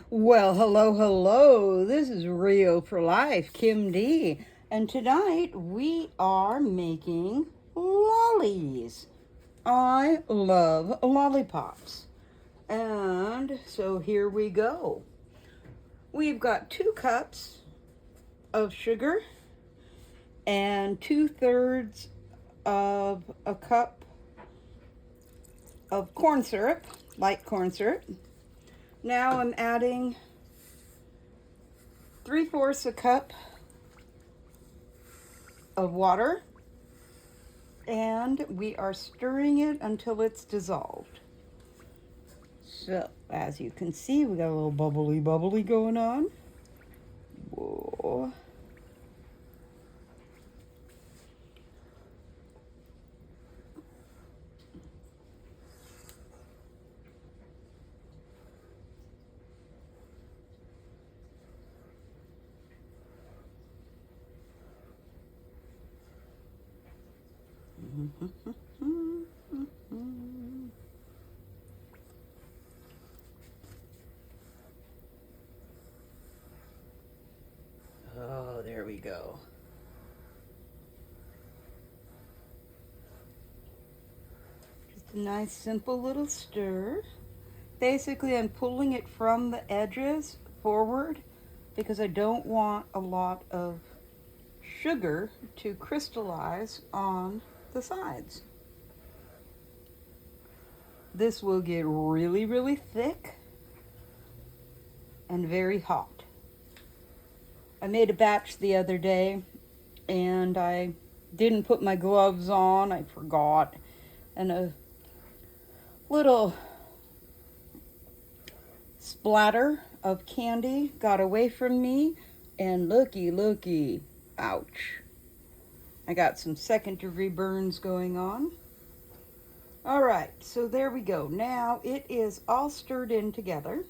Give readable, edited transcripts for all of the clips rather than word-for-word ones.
Well, hello, hello. This is Rio for Life, Kim D. And tonight we are making lollies. I love lollipops. And so here we go. We've got 2 cups of sugar and 2/3 of a cup of corn syrup, light corn syrup. Now I'm adding 3/4 a cup of water, and we are stirring it until it's dissolved. So as you can see, we got a little bubbly going on. Whoa. Oh, there we go. Just a nice simple little stir. Basically, I'm pulling it from the edges forward because I don't want a lot of sugar to crystallize on the sides. This will get really thick and very hot. I made a batch the other day and I didn't put my gloves on. I forgot. And a little splatter of candy got away from me, and looky, ouch. I got some second-degree burns going on. All right, so there we go. Now it is all stirred in together.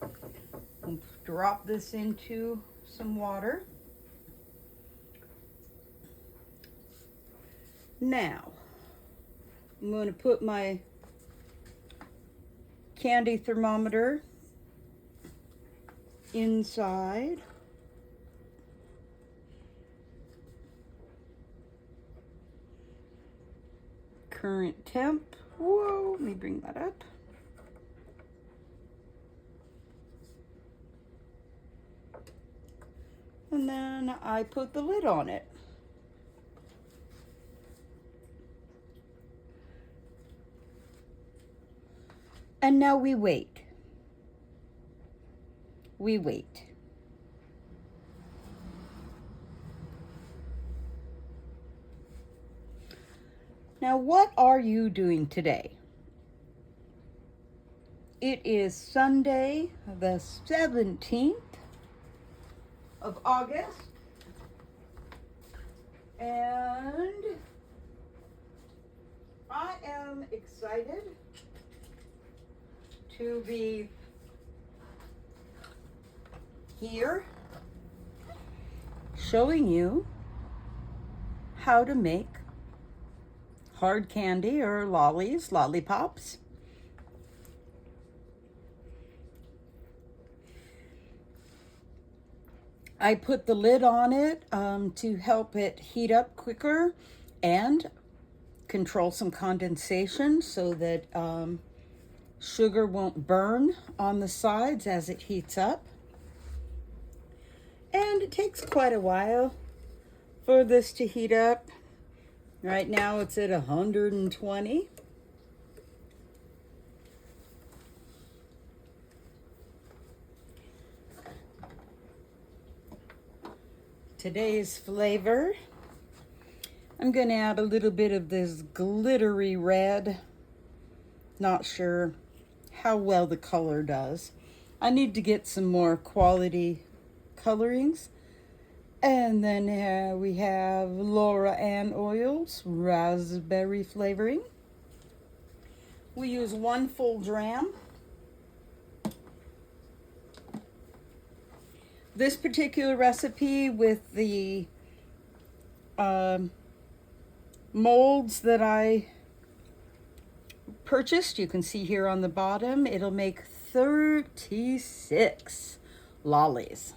I'll drop this into some water. Now, I'm going to put my candy thermometer inside. Current temp. Whoa, let me bring that up. And then I put the lid on it. And now we wait. We wait. Now, what are you doing today? It is Sunday, the 17th of August, and I am excited to be here showing you how to make hard candy or lollies, lollipops. I put the lid on it to help it heat up quicker and control some condensation so that sugar won't burn on the sides as it heats up. And it takes quite a while for this to heat up. Right now it's at 120. Today's flavor, I'm going to add a little bit of this glittery red. Not sure how well the color does. I need to get some more quality colorings. And then we have Laura Ann oils, raspberry flavoring. We use 1 full dram. This particular recipe with the molds that I purchased, you can see here on the bottom, it'll make 36 Lollies.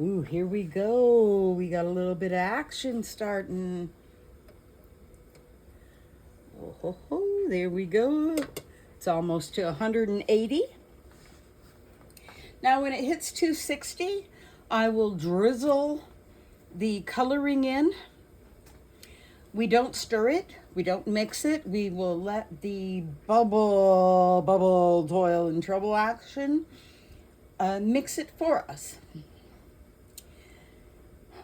Ooh, here we go. We got a little bit of action starting. Oh, ho, ho, there we go. It's almost to 180. Now when it hits 260, I will drizzle the coloring in. We don't stir it. We don't mix it. We will let the bubble, toil, and trouble action mix it for us.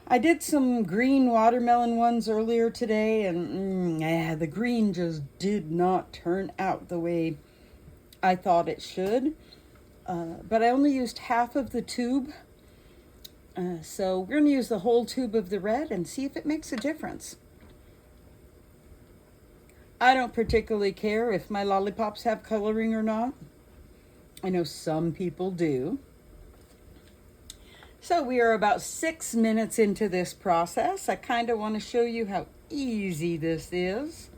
I did some green watermelon ones earlier today, and the green just did not turn out the way I thought it should. But I only used half of the tube. So we're going to use the whole tube of the red and see if it makes a difference. I don't particularly care if my lollipops have coloring or not. I know some people do. So we are about 6 minutes into this process. I kind of want to show you how easy this is.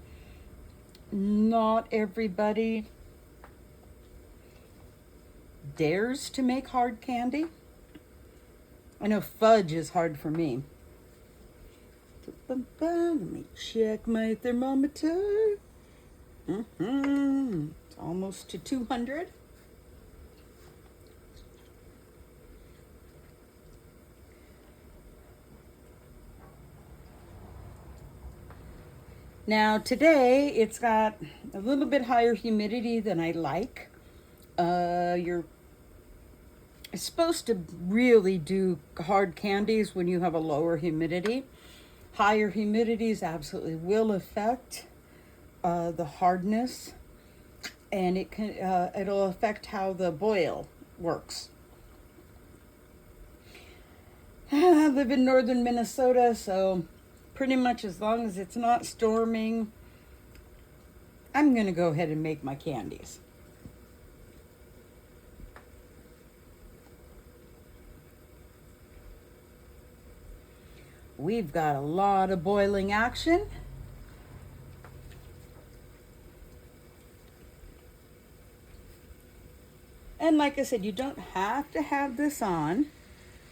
Not everybody dares to make hard candy. I know fudge is hard for me. Let me check my thermometer. It's almost to 200. Now today it's got a little bit higher humidity than I like. You're supposed to really do hard candies when you have a lower humidity. Higher humidities absolutely will affect the hardness, and it'll affect how the boil works. I live in northern Minnesota, so pretty much as long as it's not storming, I'm going to go ahead and make my candies. We've got a lot of boiling action. And like I said, you don't have to have this on.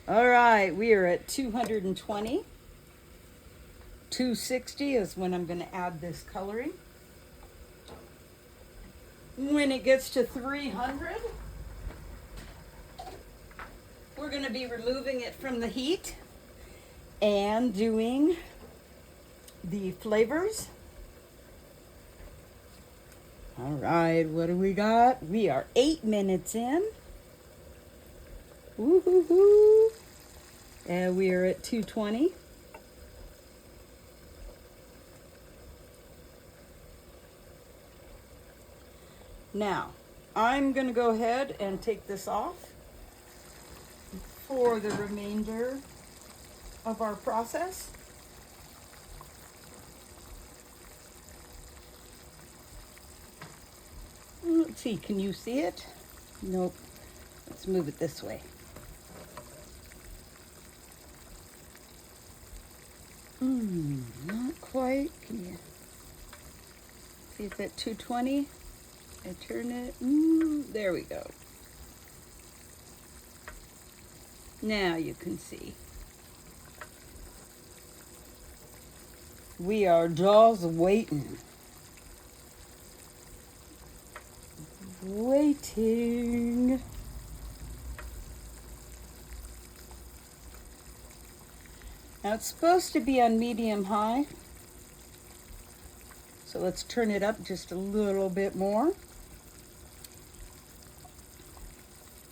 All right, we are at 220. 260 is when I'm going to add this coloring. When it gets to 300, we're going to be removing it from the heat and doing the flavors. All right, what do we got? We are 8 minutes in. Woo-hoo-hoo. And we are at 220. Now, I'm going to go ahead and take this off for the remainder of our process. Let's see, can you see it? Nope. Let's move it this way. Not quite. Can you see if at 220? I turn it. There we go. Now you can see. We are just waiting. Waiting. Now it's supposed to be on medium high. So let's turn it up just a little bit more.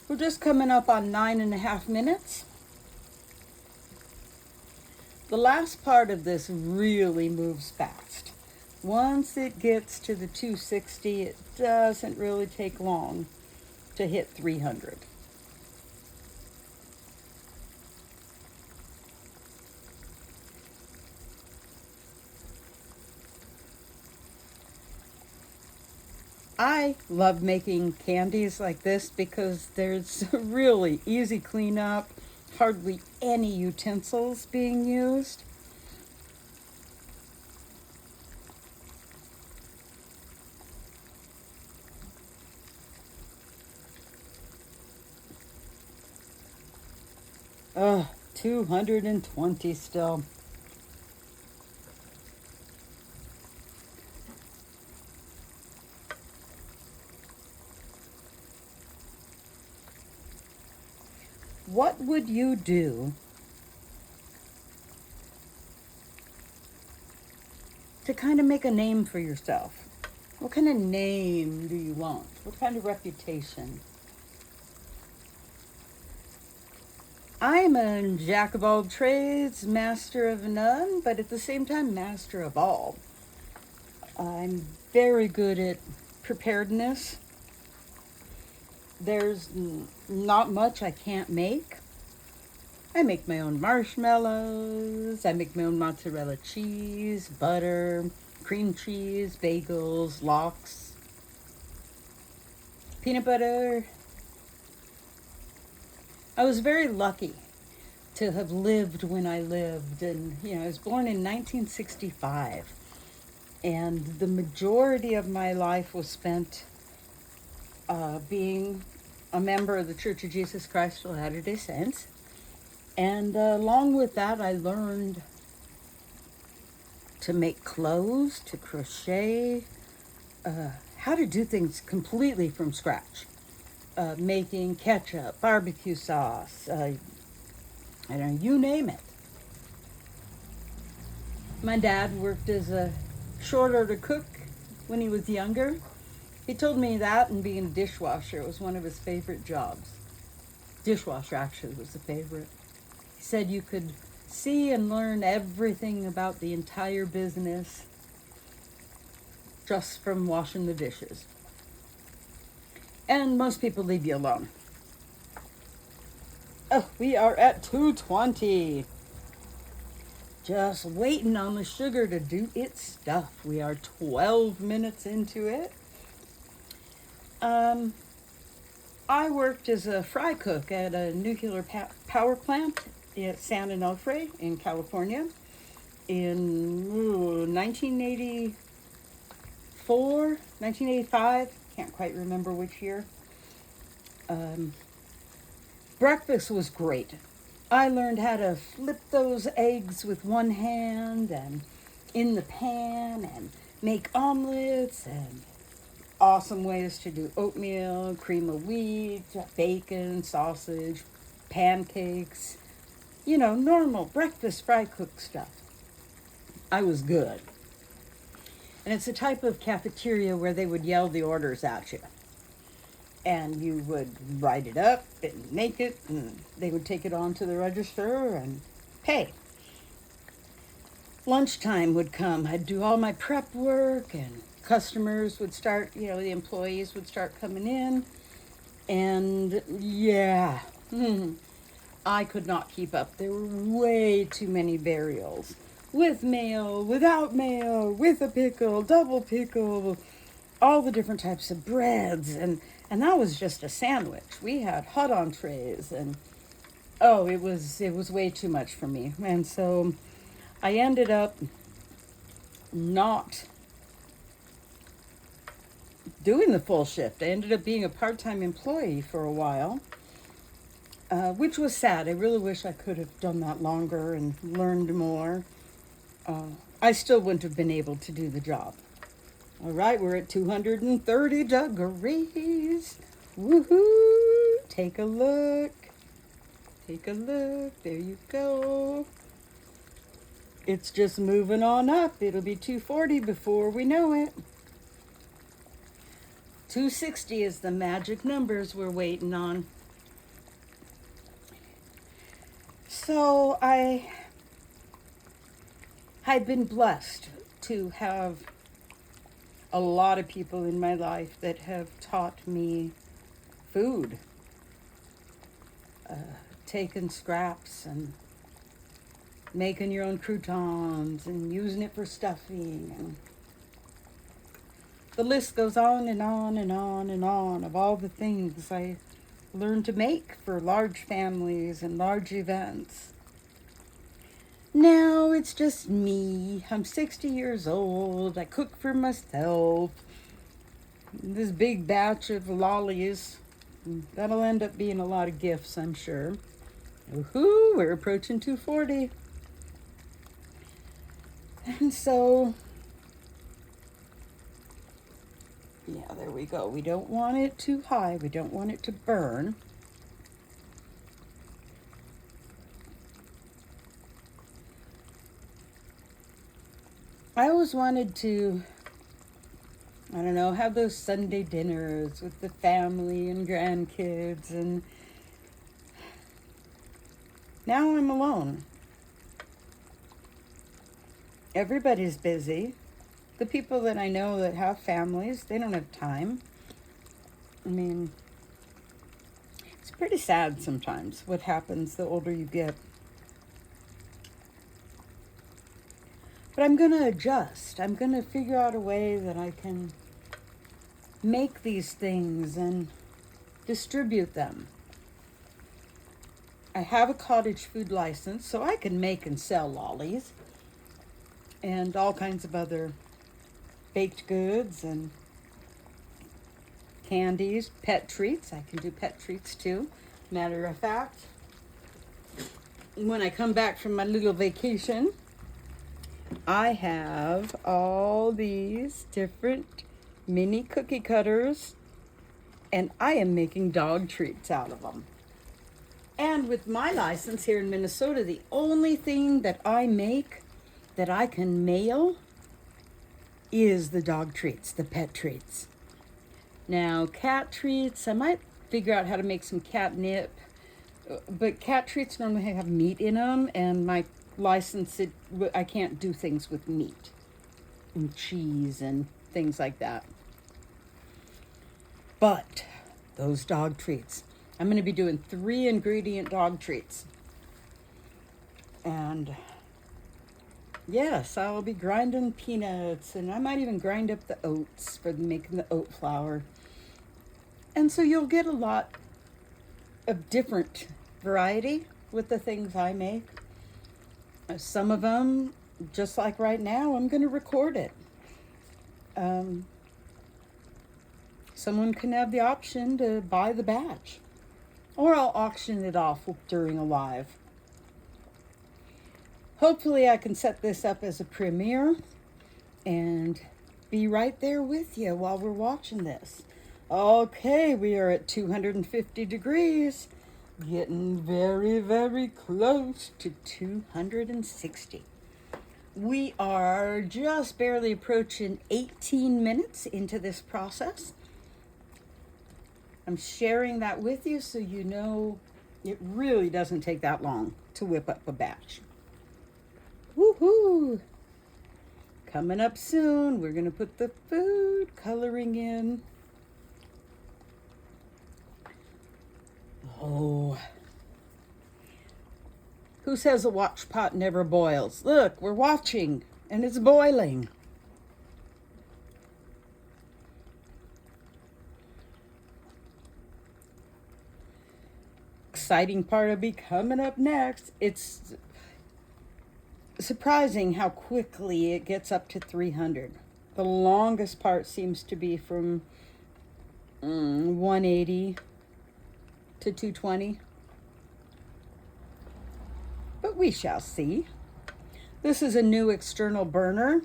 We're just coming up on 9.5 minutes. The last part of this really moves fast. Once it gets to the 260, it doesn't really take long to hit 300. I love making candies like this because there's really easy cleanup, hardly any utensils being used. Oh, 220 still. What would you do to kind of make a name for yourself? What kind of name do you want? What kind of reputation? I'm a jack of all trades, master of none, but at the same time, master of all. I'm very good at preparedness. There's not much I can't make. I make my own marshmallows. I make my own mozzarella cheese, butter, cream cheese, bagels, lox, peanut butter. I was very lucky to have lived when I lived. And, I was born in 1965. And the majority of my life was spent being a member of the Church of Jesus Christ of Latter-day Saints. And along with that, I learned to make clothes, to crochet, how to do things completely from scratch. Making ketchup, barbecue sauce, I don't know, you name it. My dad worked as a short order cook when he was younger. He told me that, and being a dishwasher was one of his favorite jobs. Dishwasher actually was the favorite. He said you could see and learn everything about the entire business just from washing the dishes. And most people leave you alone. Oh, we are at 220. Just waiting on the sugar to do its stuff. We are 12 minutes into it. I worked as a fry cook at a nuclear power plant at San Onofre in California in 1984, 1985, can't quite remember which year. Breakfast was great. I learned how to flip those eggs with one hand and in the pan and make omelets and awesome ways to do oatmeal, cream of wheat, bacon, sausage, pancakes, normal breakfast fry cook stuff. I was good. And it's a type of cafeteria where they would yell the orders at you. And you would write it up and make it, and they would take it on to the register and pay. Lunchtime would come. I'd do all my prep work, and customers would start, the employees would start coming in. And yeah, I could not keep up. There were way too many burials. With mayo, without mayo, with a pickle, double pickle, all the different types of breads, and that was just a sandwich. We had hot entrees, and it was way too much for me. And so I ended up not doing the full shift. I ended up being a part-time employee for a while, which was sad. I really wish I could have done that longer and learned more. I still wouldn't have been able to do the job. All right, we're at 230 degrees. Woohoo! Take a look. Take a look. There you go. It's just moving on up. It'll be 240 before we know it. 260 is the magic numbers we're waiting on. So I've been blessed to have a lot of people in my life that have taught me food, taking scraps and making your own croutons and using it for stuffing, and the list goes on and on and on and on of all the things I learned to make for large families and large events. Now it's just me. I'm 60 years old. I cook for myself. This big batch of Lollies, that'll end up being a lot of gifts, I'm sure. Woohoo, we're approaching 240. And so, yeah, there we go. We don't want it too high. We don't want it to burn. I always wanted to, I don't know, have those Sunday dinners with the family and grandkids, and now I'm alone. Everybody's busy. The people that I know that have families, they don't have time. I mean, it's pretty sad sometimes what happens the older you get. But I'm going to adjust. I'm going to figure out a way that I can make these things and distribute them. I have a cottage food license, so I can make and sell lollies and all kinds of other baked goods and candies, pet treats. I can do pet treats too. Matter of fact, when I come back from my little vacation, I have all these different mini cookie cutters, and I am making dog treats out of them. And with my license here in Minnesota, the only thing that I make that I can mail is the dog treats, the pet treats. Now, cat treats, I might figure out how to make some catnip, but cat treats normally have meat in them, and my license, I can't do things with meat and cheese and things like that. But those dog treats, I'm going to be doing 3 ingredient dog treats. And yes, I'll be grinding peanuts, and I might even grind up the oats for making the oat flour. And so you'll get a lot of different variety with the things I make. Some of them, just like right now, I'm going to record it. Someone can have the option to buy the batch, or I'll auction it off during a live. Hopefully I can set this up as a premiere and be right there with you while we're watching this. Okay, we are at 250 degrees, getting very, very close to 260. We are just barely approaching 18 minutes into this process. I'm sharing that with you so you know it really doesn't take that long to whip up a batch. Woohoo! Coming up soon, we're going to put the food coloring in. Oh. Who says a watch pot never boils? Look, we're watching, and it's boiling. Exciting part will be coming up next. It's surprising how quickly it gets up to 300. The longest part seems to be from 180 to 220. But we shall see. This is a new external burner.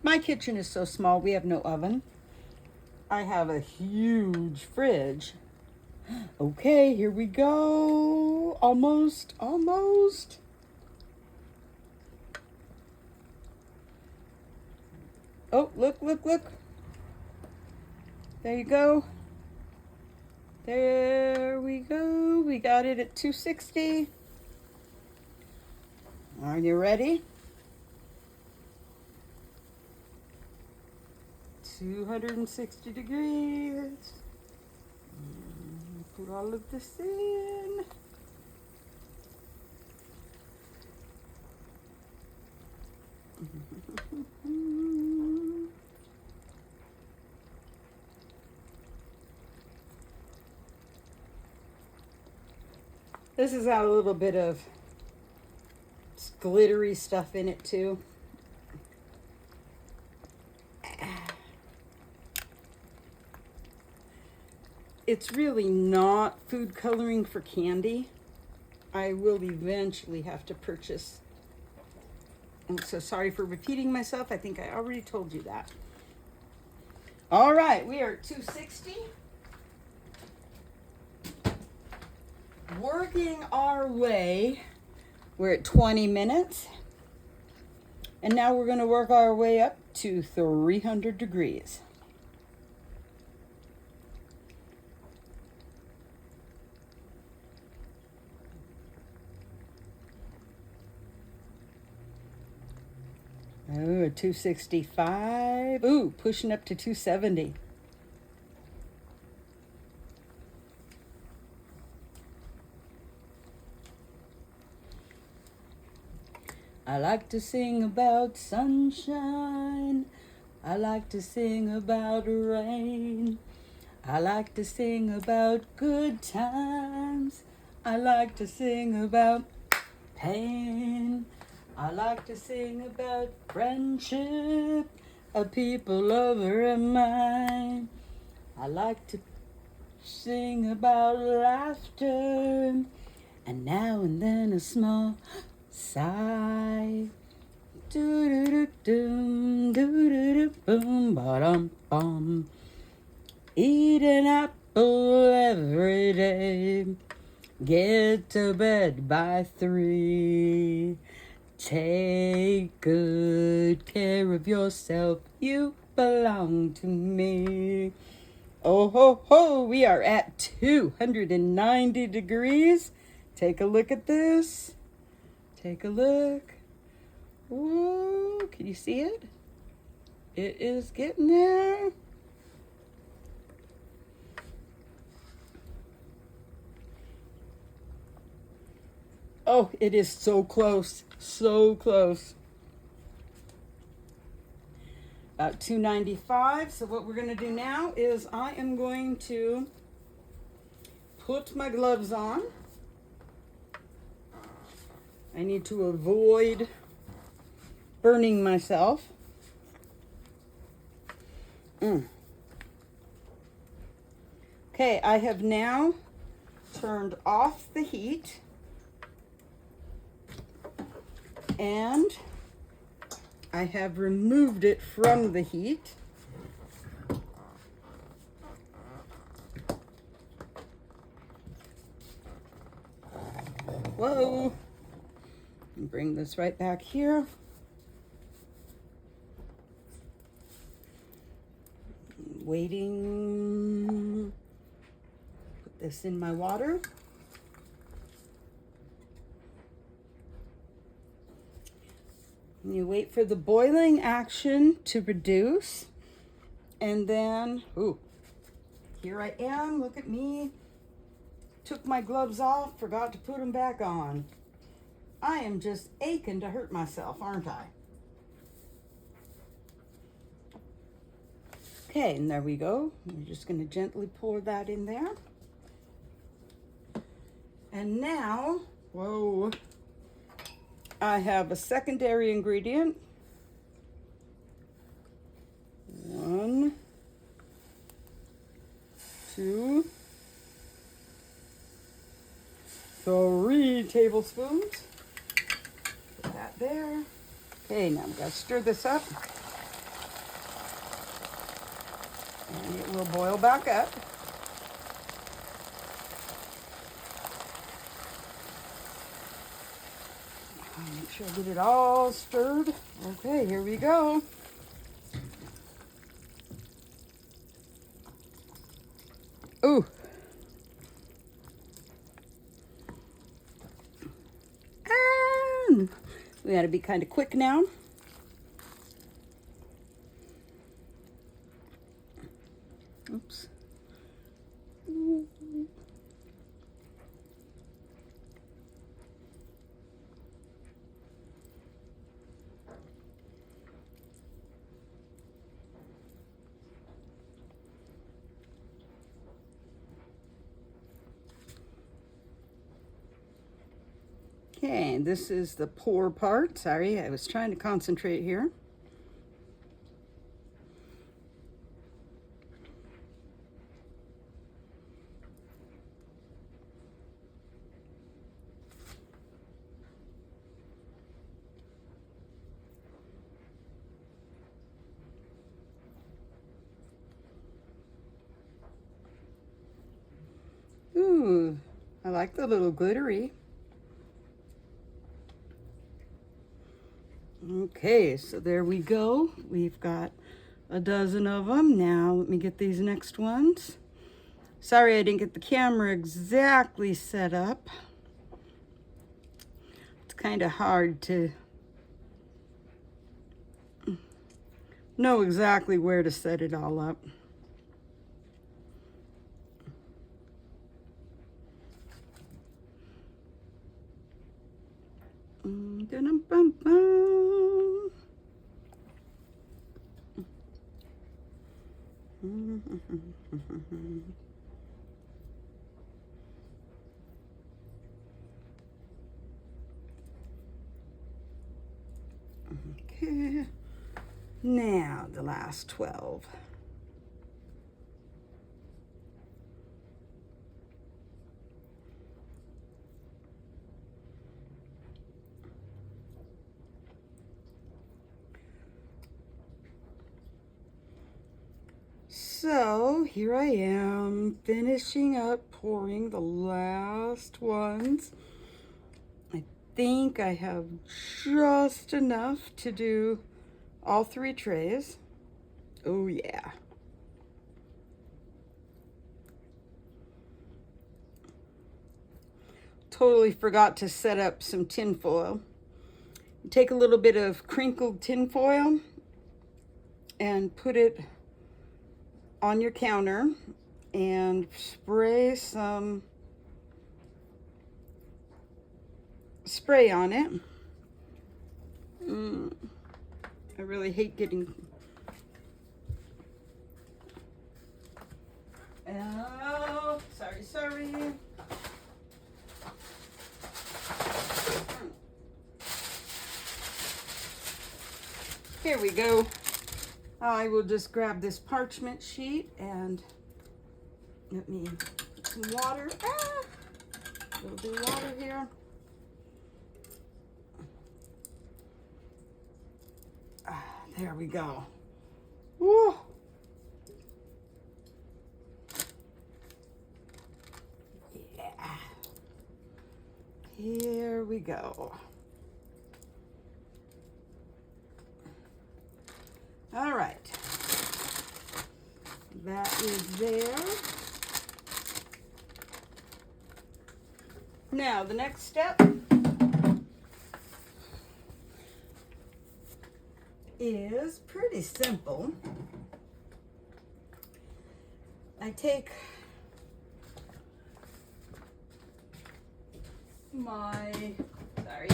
My kitchen is so small, we have no oven. I have a huge fridge. Okay, here we go. Almost. Oh, look. There you go. There we go. We got it at 260. Are you ready? 260 degrees. Put all of this in. This has got a little bit of glittery stuff in it too. It's really not food coloring for candy. I will eventually have to purchase. I'm so sorry for repeating myself. I think I already told you that. All right, we are at 260. Working our way. We're at 20 minutes. And now we're going to work our way up to 300 degrees. Oh, 265. Ooh, pushing up to 270. I like to sing about sunshine. I like to sing about rain. I like to sing about good times. I like to sing about pain. I like to sing about friendship, a people, lover, and mine. I like to sing about laughter, and now and then a small sigh. Do-do-do-dum, do-do-do-boom, ba-dum-bum. Eat an apple every day. Get to bed by 3. Take good care of yourself. You belong to me. Oh ho ho, we are at 290 degrees. Take a look at this. Take a look. Whoa, can you see it? It is getting there. Oh, it is so close. So close. About 295. So what we're going to do now is I am going to put my gloves on. I need to avoid burning myself. Okay, I have now turned off the heat. And I have removed it from the heat. Whoa. And bring this right back here. Waiting. Put this in my water. You wait for the boiling action to reduce, and then, ooh, here I am, look at me. Took my gloves off, forgot to put them back on. I am just aching to hurt myself, aren't I? Okay, and there we go. We're just going to gently pour that in there. And now, whoa, I have a secondary ingredient. 1, 2, 3 tablespoons. Put that there. Okay, now I'm going to stir this up. And it will boil back up. Make sure I get it all stirred. Okay, here we go. Ooh. We got to be kind of quick now. Oops. Okay, this is the pour part. Sorry, I was trying to concentrate here. Ooh, I like the little glittery. Okay, so there we go. We've got a dozen of them. Now let me get these next ones. Sorry I didn't get the camera exactly set up. It's kind of hard to know exactly where to set it all up. Okay, now the last 12. So here I am finishing up pouring the last ones. I think I have just enough to do all 3 trays. Oh yeah. Totally forgot to set up some tin foil. Take a little bit of crinkled tin foil and put it on your counter and spray some spray on it. I really hate getting... Oh, sorry. Here we go. I will just grab this parchment sheet and let me put some water. A little bit of water here. There we go. Woo. Yeah. Here we go. All right. That is there. Now, the next step is pretty simple. I take my, sorry,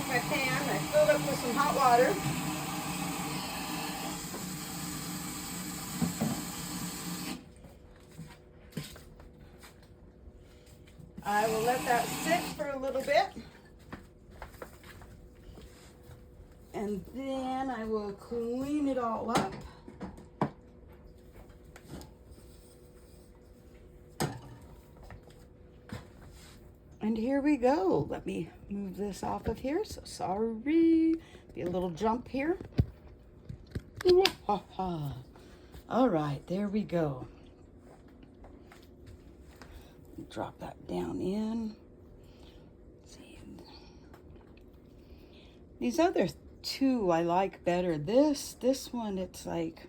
my pan, I filled up with some hot water. I will let that sit for a little bit. And then I will clean it all up. And here we go. Let me move this off of here. So sorry. Be a little jump here. All right, there we go. Drop that down in. Let's see. These other 2 I like better. This one, it's like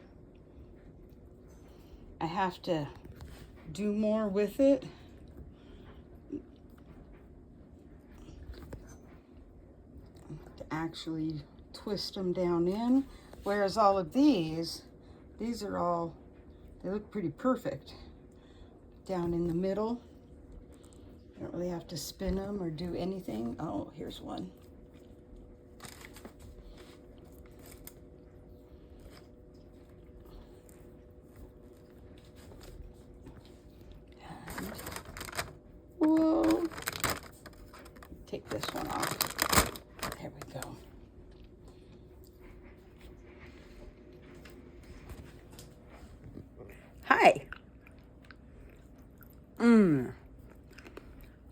I have to do more with it. To actually twist them down in. Whereas all of these are all, they look pretty perfect down in the middle. You don't really have to spin them or do anything. Oh, here's one. And, whoa. Take this one off. There we go. Hi.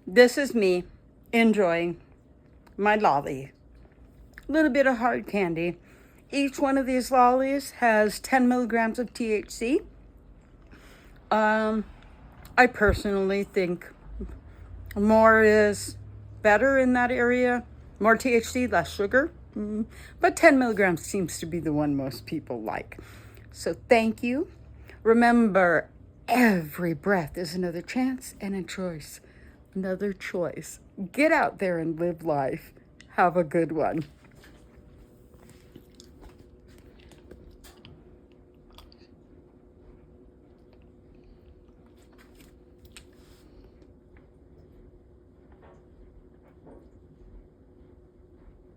This is me enjoying my lolly. a little bit of hard candy. Each one of these lollies has 10 milligrams of THC. I personally think more is better in that area. More THC, less sugar. But 10 milligrams seems to be the one most people like. So thank you. Remember, every breath is another chance and a choice. Another choice. Get out there and live life. Have a good one.